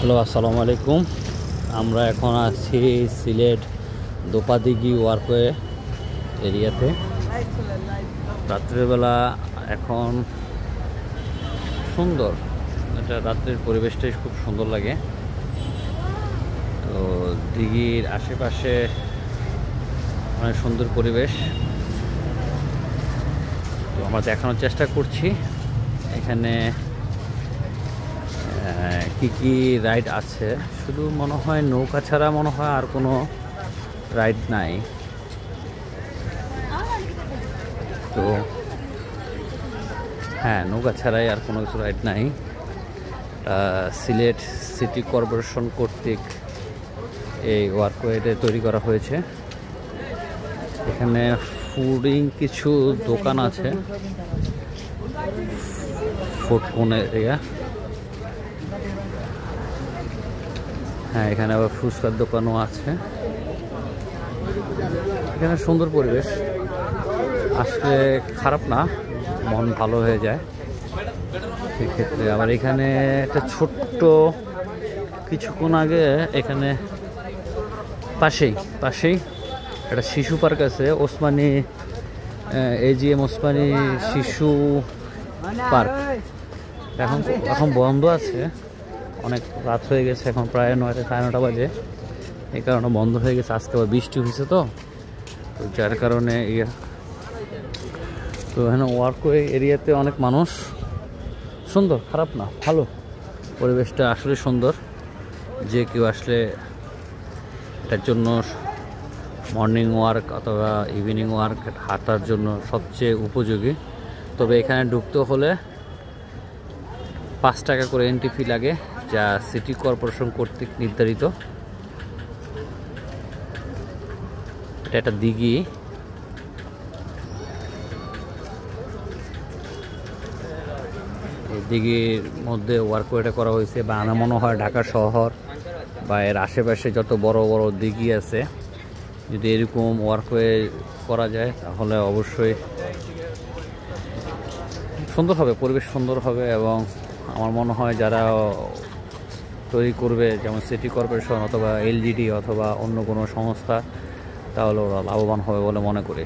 Hello, আসসালামু আলাইকুম। আমরা এখন আছি সিলেট দোপাদিঘি ওয়ার্কওয়ে এরিয়াতে। রাত্রেবেলা এখন সুন্দর, এটা রাত্রের পরিবেশটাই খুব সুন্দর লাগে। তো দিঘির আশেপাশে অনেক সুন্দর পরিবেশ। তো আমরা দেখানোর চেষ্টা করছি এখানে কি কি রাইড আছে। শুধু মনে হয় নৌকা ছাড়া মনে হয় আর কোনো রাইড নাই। তো হ্যাঁ, নৌকা ছাড়াই আর কোনো কিছু রাইড নাই। সিলেট সিটি কর্পোরেশন কর্তৃক এই ওয়ার্কওয়েতে তৈরি করা হয়েছে। এখানে ফুডিং কিছু দোকান আছে, ফুড কোন এরিয়া। হ্যাঁ, এখানে আবার ফুচকার দোকানও আছে। এখানে সুন্দর পরিবেশ, আসলে খারাপ না, মন ভালো হয়ে যায় সেক্ষেত্রে। আবার এখানে একটা ছোট্ট কিছুক্ষণ আগে এখানে পাশেই একটা শিশু পার্ক আছে, ওসমানী এজিএম ওসমানী শিশু পার্ক। এখন বন্ধ আছে, অনেক রাত হয়ে গেছে, এখন প্রায় 9টা সাড়ে 9টা বাজে। এই কারণে বন্ধ হয়ে গেছে। আজকে আবার বৃষ্টি হয়েছে, তো যার কারণে তো এখানে ওয়ার্কওয়ে এরিয়াতে অনেক মানুষ। সুন্দর, খারাপ না, ভালো পরিবেশটা, আসলে সুন্দর। যে কেউ আসলে এটার জন্য মর্নিং ওয়ার্ক অথবা ইভিনিং ওয়ার্ক হাঁটার জন্য সবচেয়ে উপযোগী। তবে এখানে ঢুকতে হলে 5 টাকা করে এন্ট্রি ফি লাগে, যা সিটি কর্পোরেশন কর্তৃক নির্ধারিত। এটা একটা দিঘি। এই দিঘির মধ্যে ওয়ার্কওয়েটা করা হয়েছে, বা আমার মনে হয় ঢাকা শহর বা এর আশেপাশে যত বড় বড় দিঘি আছে, যদি এরকম ওয়ার্কওয়ে করা যায় তাহলে অবশ্যই সুন্দর হবে, পরিবেশ সুন্দর হবে। এবং আমার মনে হয় যারা তৈরি করবে, যেমন সিটি কর্পোরেশন অথবা এলজিডি অথবা অন্য কোনো সংস্থা, তাহলে ওরা লাভবান হবে বলে মনে করি।